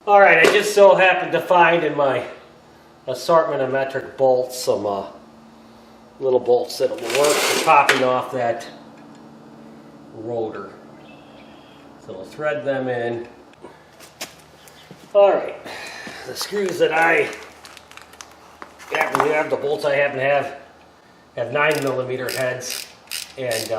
Alright, I just so happened to find in my assortment of metric bolts some little bolts that will work for popping off that rotor. So we'll thread them in. Alright, the screws that I happen to have, the bolts I happen to have 9mm heads, and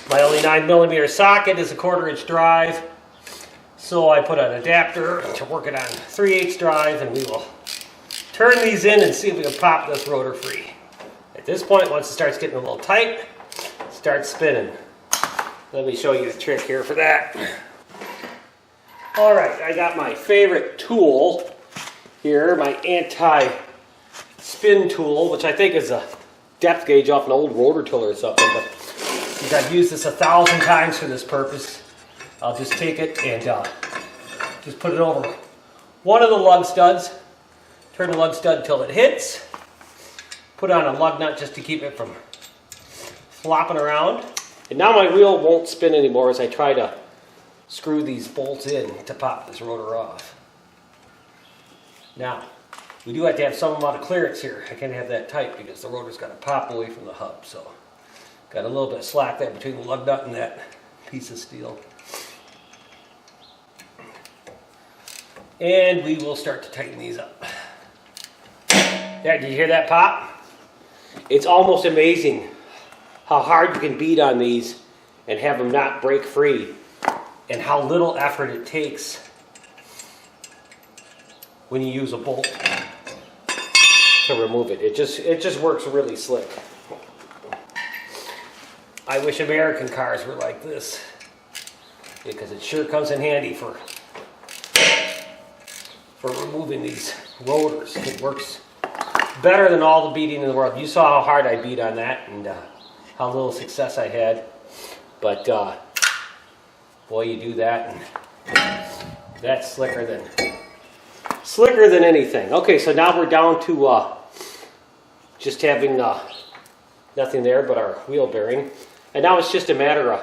my only 9mm socket is a 1/4" drive. So I put an adapter to work it on 3/8 drive, and we will turn these in and see if we can pop this rotor free. At this point, once it starts getting a little tight, start spinning. Let me show you the trick here for that. Alright, I got my favorite tool here, my anti-spin tool, which I think is a depth gauge off an old rotor tiller or something, but since I've used this 1,000 times for this purpose, I'll just take it and just put it over one of the lug studs, turn the lug stud until it hits, put on a lug nut just to keep it from flopping around. And now my wheel won't spin anymore as I try to screw these bolts in to pop this rotor off. Now, we do have to have some amount of clearance here. I can't have that tight because the rotor's got to pop away from the hub. So, got a little bit of slack there between the lug nut and that piece of steel. And we will start to tighten these up. Yeah, did you hear that pop? It's almost amazing how hard you can beat on these and have them not break free, and how little effort it takes when you use a bolt to remove it. It just works really slick. I wish American cars were like this, because it sure comes in handy for removing these rotors. It works better than all the beating in the world. You saw how hard I beat on that and how little success I had. But boy, you do that and that's slicker than anything. Okay, so now we're down to just having nothing there but our wheel bearing. And now it's just a matter of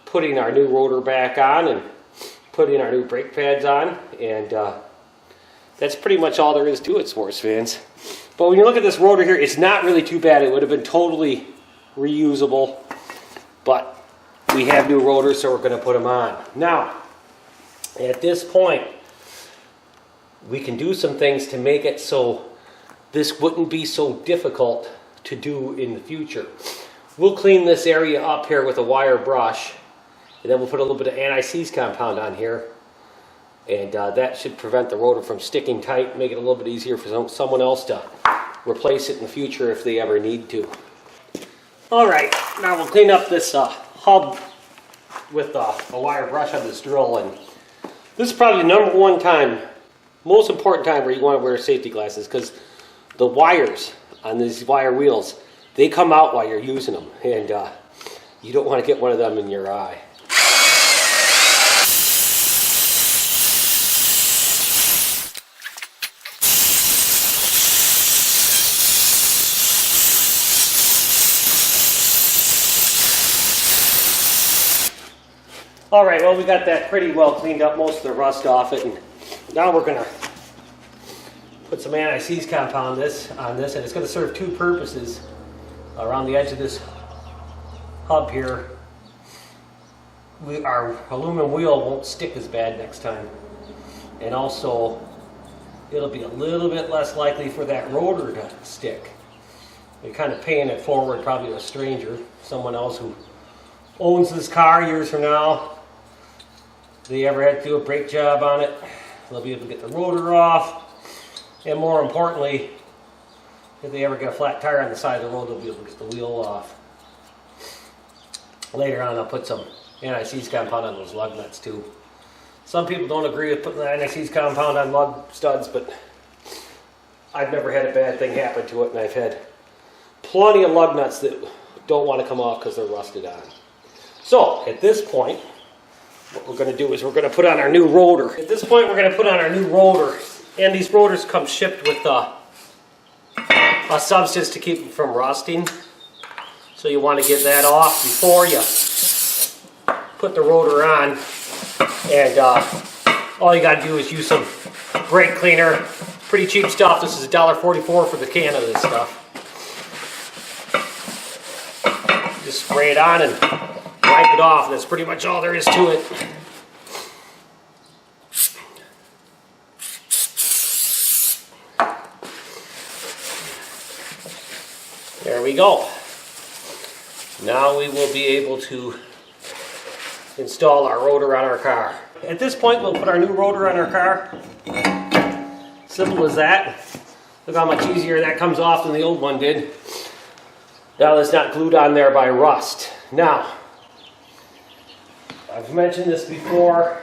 putting our new rotor back on and putting our new brake pads on, and that's pretty much all there is to it, sports fans. But when you look at this rotor here, it's not really too bad. It would have been totally reusable, but we have new rotors, so we're going to put them on. Now, at this point, we can do some things to make it so this wouldn't be so difficult to do in the future. We'll clean this area up here with a wire brush, and then we'll put a little bit of anti-seize compound on here, and that should prevent the rotor from sticking tight, make it a little bit easier for someone else to replace it in the future if they ever need to. Alright, now we'll clean up this hub with a wire brush on this drill, and this is probably the number one time, most important time where you want to wear safety glasses, because the wires on these wire wheels, they come out while you're using them, and you don't want to get one of them in your eye. Alright, well, we got that pretty well cleaned up, most of the rust off it, and now we're going to put some anti-seize compound on this, and it's going to serve two purposes around the edge of this hub here. Our aluminum wheel won't stick as bad next time, and also it'll be a little bit less likely for that rotor to stick. You're kind of paying it forward probably to a stranger, someone else who owns this car years from now. If they ever had to do a brake job on it, they'll be able to get the rotor off, and more importantly, if they ever get a flat tire on the side of the road, they'll be able to get the wheel off. Later on, I'll put some anti-seize compound on those lug nuts too. Some people don't agree with putting the anti-seize compound on lug studs, but I've never had a bad thing happen to it, and I've had plenty of lug nuts that don't want to come off because they're rusted on. So, at this point, what we're going to do is we're going to put on our new rotor. At this point, we're going to put on our new rotor, and these rotors come shipped with a substance to keep them from rusting. So you want to get that off before you put the rotor on. And all you gotta do is use some brake cleaner. Pretty cheap stuff. This is $1.44 for the can of this stuff. Just spray it on and wipe it off, and that's pretty much all there is to it. There we go. Now we will be able to install our rotor on our car. At this point, we'll put our new rotor on our car. Simple as that. Look how much easier that comes off than the old one did. Now it's not glued on there by rust. Now, I've mentioned this before.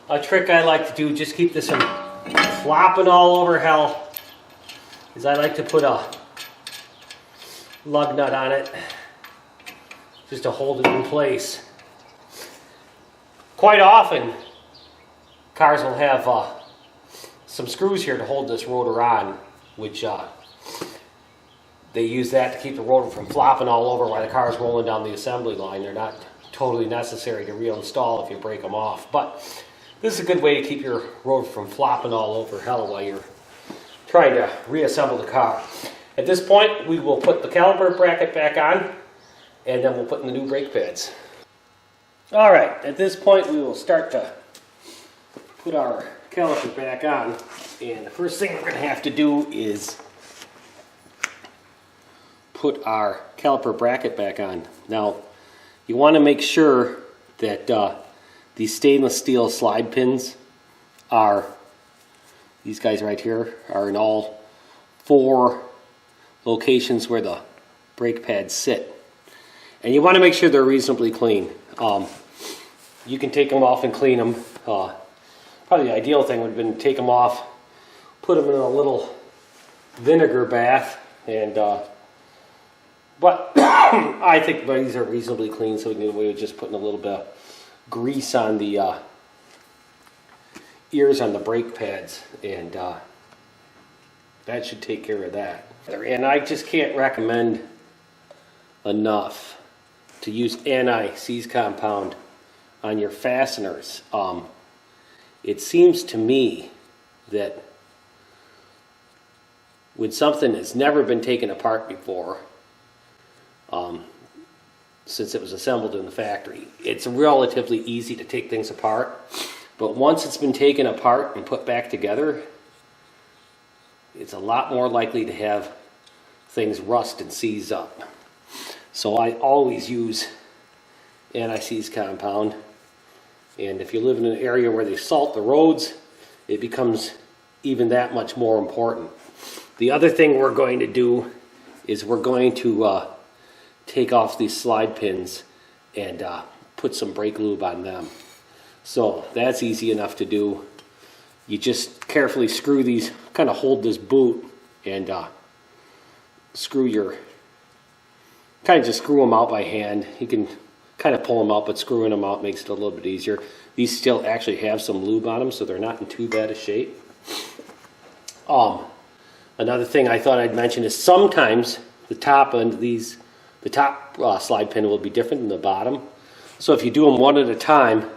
A trick I like to do, just keep this from flopping all over hell, is I like to put a lug nut on it just to hold it in place. Quite often, cars will have some screws here to hold this rotor on, which they use that to keep the rotor from flopping all over while the car is rolling down the assembly line. They're not totally necessary to reinstall if you break them off, but this is a good way to keep your rotor from flopping all over hell while you're trying to reassemble the car. At this point, we will put the caliper bracket back on, and then we'll put in the new brake pads. All right, at this point, we will start to put our caliper back on, and the first thing we're going to have to do is put our caliper bracket back on. Now, you want to make sure that these stainless steel slide pins are, these guys right here, are in all 4 locations where the brake pads sit. And you want to make sure they're reasonably clean. You can take them off and clean them. Probably the ideal thing would have been to take them off, put them in a little vinegar bath, and but I think these are reasonably clean, so we can get away with just putting a little bit of grease on the ears on the brake pads, and that should take care of that. And I just can't recommend enough to use anti-seize compound on your fasteners. It seems to me that when something has never been taken apart before, since it was assembled in the factory, it's relatively easy to take things apart. But once it's been taken apart and put back together, it's a lot more likely to have things rust and seize up. So I always use anti-seize compound. And if you live in an area where they salt the roads, it becomes even that much more important. The other thing we're going to do is we're going to take off these slide pins and put some brake lube on them. So that's easy enough to do. You just carefully screw these, kind of hold this boot, and screw your, kind of just screw them out by hand. You can kind of pull them out, but screwing them out makes it a little bit easier. These still actually have some lube on them, so they're not in too bad a shape. Another thing I thought I'd mention is sometimes the top end of these, the top slide pin will be different than the bottom. So if you do them one at a time,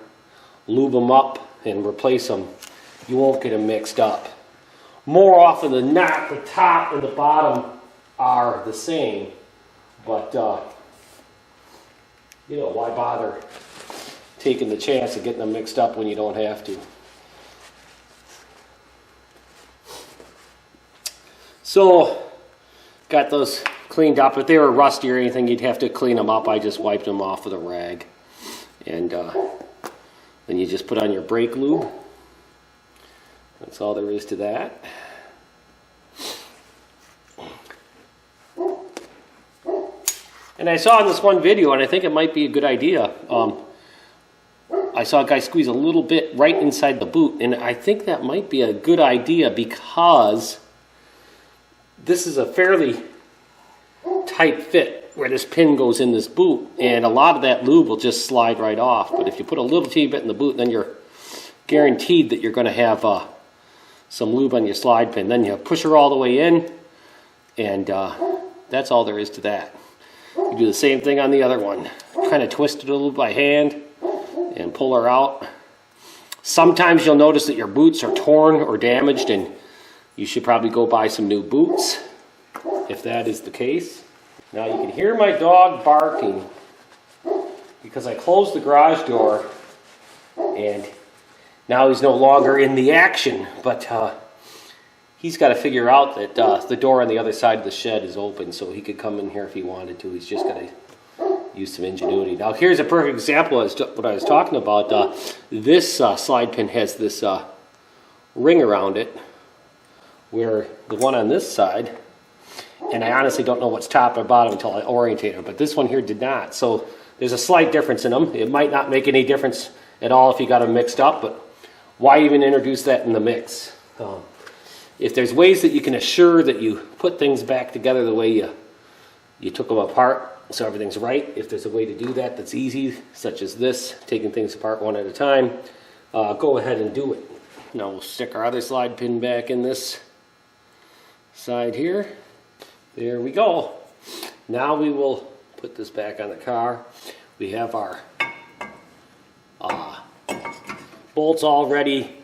lube them up and replace them, you won't get them mixed up. More often than not, the top and the bottom are the same, but you know, why bother taking the chance of getting them mixed up when you don't have to? So, got those cleaned up. If they were rusty or anything, you'd have to clean them up. I just wiped them off with a rag. And then you just put on your brake lube. That's all there is to that. And I saw in this one video, and I think it might be a good idea, I saw a guy squeeze a little bit right inside the boot, and I think that might be a good idea because this is a fairly tight fit where this pin goes in this boot, and a lot of that lube will just slide right off. But if you put a little teeny bit in the boot, then you're guaranteed that you're going to have some lube on your slide pin. Then you push her all the way in, and that's all there is to that. You do the same thing on the other one. Kind of twist it a little by hand and pull her out, Sometimes you'll notice that your boots are torn or damaged, and you should probably go buy some new boots if that is the case. Now you can hear my dog barking because I closed the garage door and now he's no longer in the action, but he's got to figure out that the door on the other side of the shed is open, so he could come in here if he wanted to. He's just got to use some ingenuity. Now here's a perfect example of what I was talking about. This slide pin has this ring around it, where the one on this side, and I honestly don't know what's top or bottom until I orientate it, but this one here did not. So there's a slight difference in them. It might not make any difference at all if you got them mixed up, but why even introduce that in the mix? If there's ways that you can assure that you put things back together the way you took them apart, so everything's right, if there's a way to do that that's easy, such as this, taking things apart one at a time, go ahead and do it. Now we'll stick our other slide pin back in this side here. There we go. Now we will put this back on the car. We have our bolts all ready,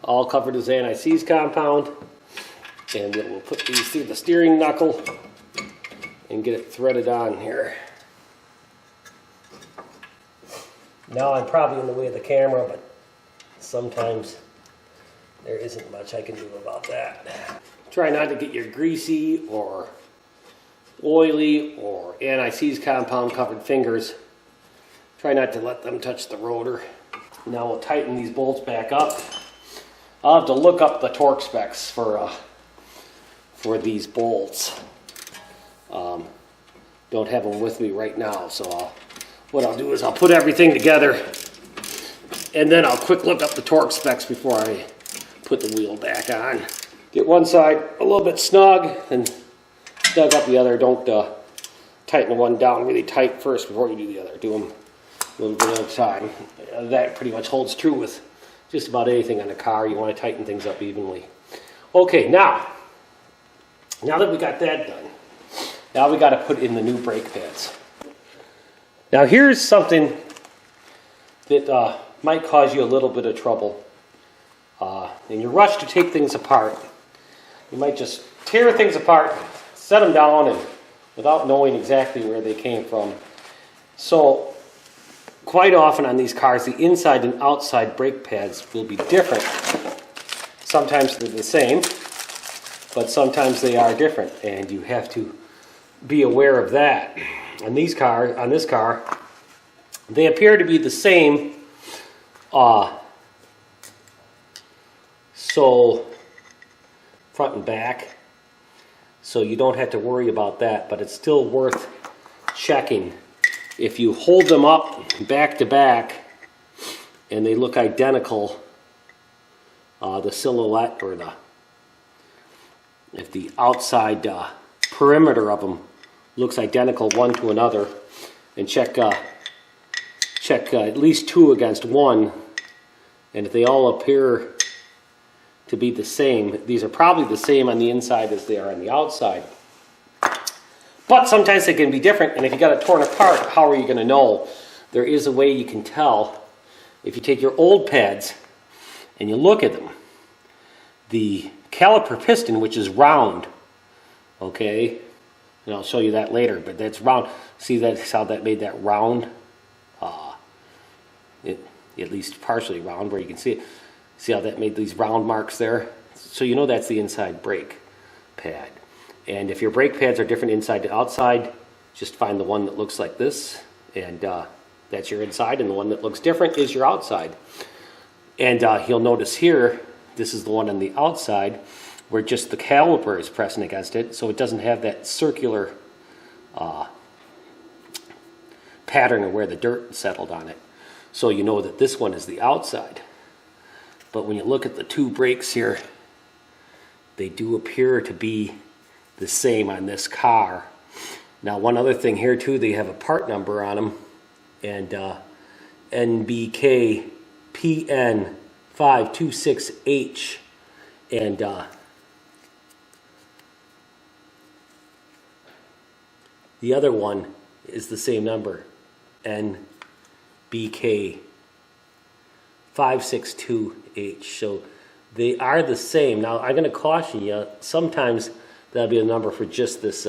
all covered with anti-seize compound, and then we'll put these through the steering knuckle and get it threaded on here. Now I'm probably in the way of the camera, but sometimes there isn't much I can do about that. Try not to get your greasy or oily or anti-seize compound covered fingers. Try not to let them touch the rotor. Now we'll tighten these bolts back up. I'll have to look up the torque specs for these bolts. Don't have them with me right now, so what I'll do is I'll put everything together and then I'll quick look up the torque specs before I put the wheel back on. Get one side a little bit snug and snug up the other. Don't tighten one down really tight first before you do the other. Do them a little bit at a time. That pretty much holds true with just about anything on a car. You want to tighten things up evenly. Okay, now that we got that done, now we got to put in the new brake pads. Now here's something that might cause you a little bit of trouble. In your rush to take things apart, you might just tear things apart, set them down, and without knowing exactly where they came from. So quite often on these cars, the inside and outside brake pads will be different. Sometimes they're the same, but sometimes they are different, and you have to be aware of that. On this car, they appear to be the same. So front and back, so you don't have to worry about that, but it's still worth checking. If you hold them up back to back and they look identical, the silhouette or if the outside perimeter of them looks identical one to another, and check at least two against one, and if they all appear to be the same, these are probably the same on the inside as they are on the outside. But sometimes they can be different, and if you got it torn apart, how are you going to know? There is a way you can tell. If you take your old pads and you look at them, the caliper piston, which is round, okay, and I'll show you that later, but that's round. See, that's how that made that round, at least partially round, where you can see it. See how that made these round marks there? So you know that's the inside brake pad. And if your brake pads are different inside to outside, just find the one that looks like this, and that's your inside, and the one that looks different is your outside. And you'll notice here, this is the one on the outside, where just the caliper is pressing against it, so it doesn't have that circular pattern of where the dirt settled on it. So you know that this one is the outside. But when you look at the two brakes here, they do appear to be the same on this car. Now one other thing here too, they have a part number on them, and NBK PN526H, and the other one is the same number, NBK 562H. So they are the same. Now I'm going to caution you, sometimes that'll be a number for just this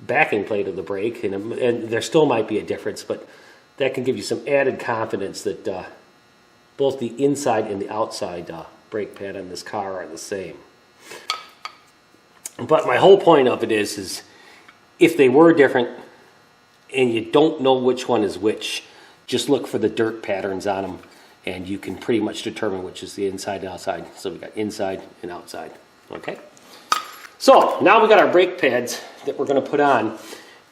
backing plate of the brake, and there still might be a difference, but that can give you some added confidence that both the inside and the outside brake pad on this car are the same. But my whole point of it is if they were different and you don't know which one is which, just look for the dirt patterns on them and you can pretty much determine which is the inside and outside. So we got inside and outside, okay? So now we got our brake pads that we're going to put on,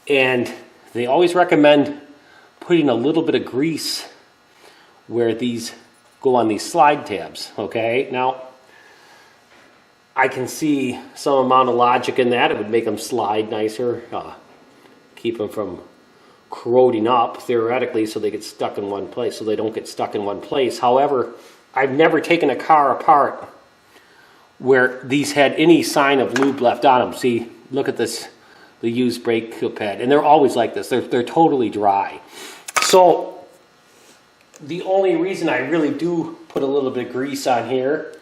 and they always recommend putting a little bit of grease where these go on these slide tabs, okay? Now, I can see some amount of logic in that. It would make them slide nicer, keep them from corroding up, theoretically, so they get stuck in one place, so they don't get stuck in one place. However, I've never taken a car apart where these had any sign of lube left on them. See, look at this, the used brake pad, and they're always like this. They're totally dry. So the only reason I really do put a little bit of grease on here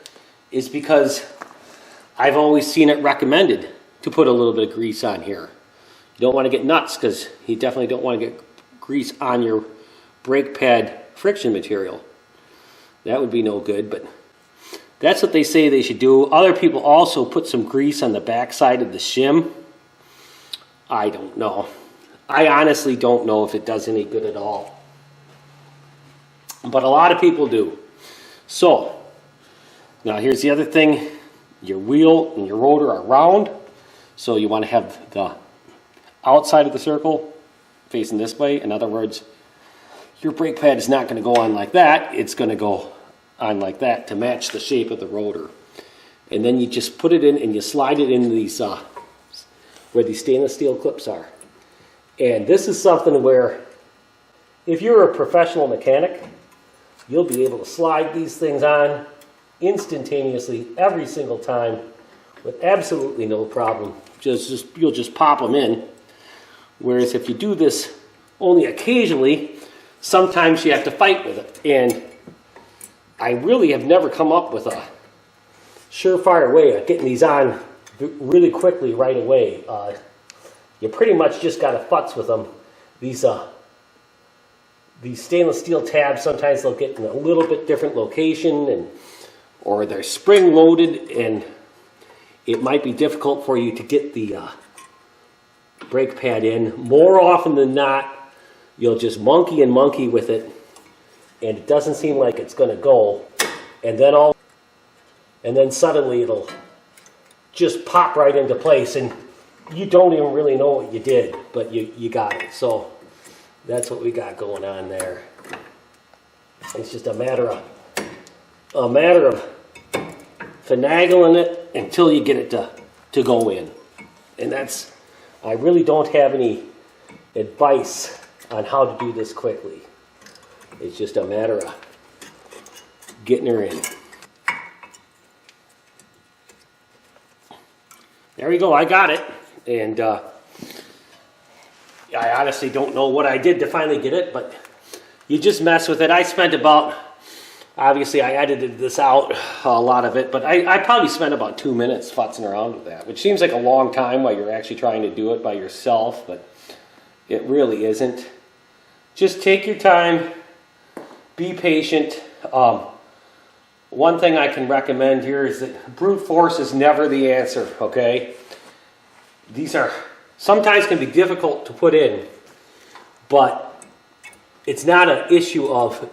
is because I've always seen it recommended to put a little bit of grease on here. You don't want to get nuts, because you definitely don't want to get grease on your brake pad friction material. That would be no good, but that's what they say they should do. Other people also put some grease on the back side of the shim. I don't know. I honestly don't know if it does any good at all. But a lot of people do. So, now here's the other thing. Your wheel and your rotor are round, so you want to have the outside of the circle facing this way. In other words, your brake pad is not going to go on like that. It's going to go on like that to match the shape of the rotor. And then you just put it in and you slide it into these where these stainless steel clips are. And this is something where if you're a professional mechanic, you'll be able to slide these things on instantaneously every single time with absolutely no problem. You'll just pop them in. Whereas if you do this only occasionally, sometimes you have to fight with it. And I really have never come up with a surefire way of getting these on really quickly right away. You pretty much just got to futz with them. These stainless steel tabs, sometimes they'll get in a little bit different location, or they're spring loaded, and it might be difficult for you to get the brake pad in. More often than not, you'll just monkey and monkey with it, and it doesn't seem like it's going to go, and then suddenly it'll just pop right into place, and you don't even really know what you did, but you got it. So that's what we got going on there. It's just a matter of finagling it until you get it to go in. And I really don't have any advice on how to do this quickly. It's just a matter of getting her in. There we go, I got it. And I honestly don't know what I did to finally get it, but you just mess with it. I spent obviously I edited this out, a lot of it, but I probably spent about 2 minutes futzing around with that, which seems like a long time while you're actually trying to do it by yourself, but it really isn't. Just take your time, be patient. One thing I can recommend here is that brute force is never the answer, okay? These sometimes can be difficult to put in, but it's not an issue of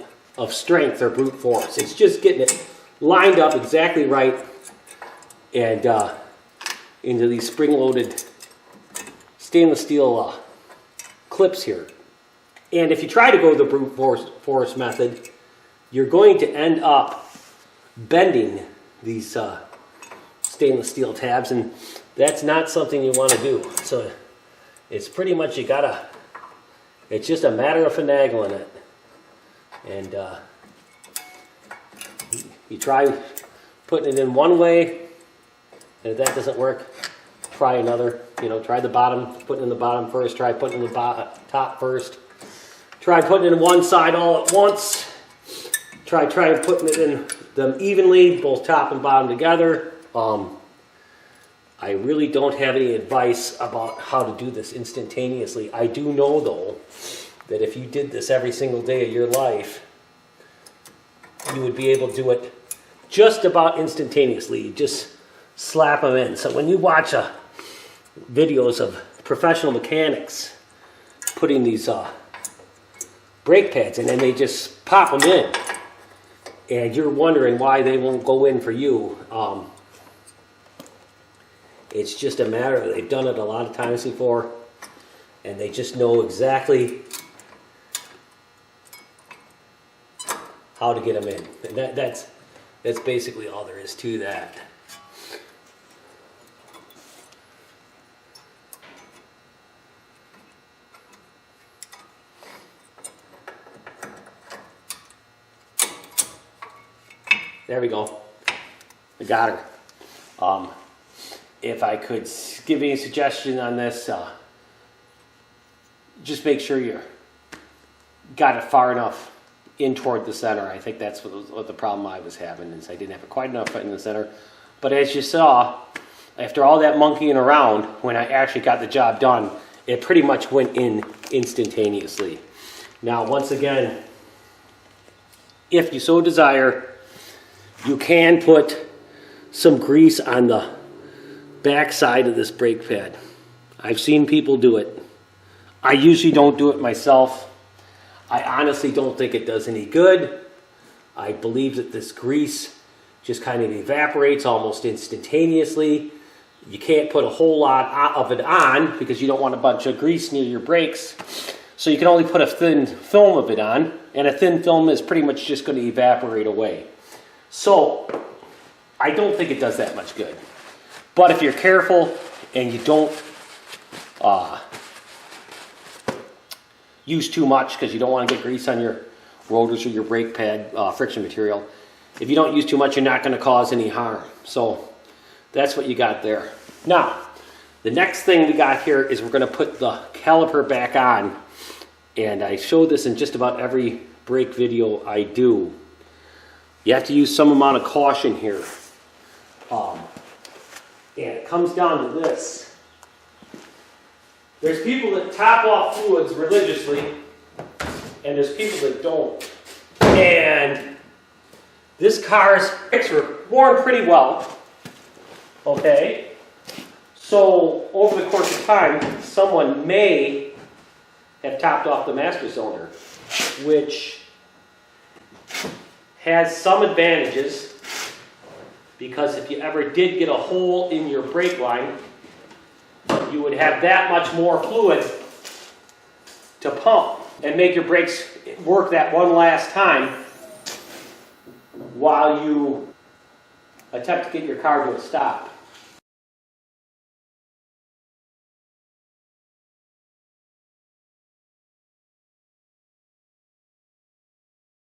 strength or brute force. It's just getting it lined up exactly right and into these spring-loaded stainless steel clips here. And if you try to go the brute force method, you're going to end up bending these stainless steel tabs, and that's not something you want to do. So it's pretty much it's just a matter of finagling it. And you try putting it in one way, and if that doesn't work, try another. Try the bottom, put it in the bottom first, try putting it in the top first. Try putting it in one side all at once. try putting it in them evenly, both top and bottom together. I really don't have any advice about how to do this instantaneously. I do know though that if you did this every single day of your life, you would be able to do it just about instantaneously. You just slap them in. So when you watch videos of professional mechanics putting these brake pads in and they just pop them in, and you're wondering why they won't go in for you, it's just a matter of they've done it a lot of times before and they just know exactly how to get them in. And that's basically all there is to that. There we go. I got her. If I could give you a suggestion on this, just make sure you got it far enough in toward the center. I think that's what the problem I was having is I didn't have it quite enough in the center. But as you saw, after all that monkeying around, when I actually got the job done, it pretty much went in instantaneously. Now, once again, if you so desire, you can put some grease on the back side of this brake pad. I've seen people do it. I usually don't do it myself. I honestly don't think it does any good. I believe that this grease just kind of evaporates almost instantaneously. You can't put a whole lot of it on because you don't want a bunch of grease near your brakes. So you can only put a thin film of it on, and a thin film is pretty much just going to evaporate away. So I don't think it does that much good. But if you're careful and you don't use too much because you don't want to get grease on your rotors or your brake pad friction material, if you don't use too much, you're not going to cause any harm. So that's what you got there. Now, the next thing we got here is we're going to put the caliper back on. And I show this in just about every brake video I do. You have to use some amount of caution here. And it comes down to this. There's people that top off fluids religiously, and there's people that don't. And this car's brakes were worn pretty well. Okay? So over the course of time, someone may have topped off the master cylinder, which has some advantages. Because if you ever did get a hole in your brake line, you would have that much more fluid to pump and make your brakes work that one last time while you attempt to get your car to a stop.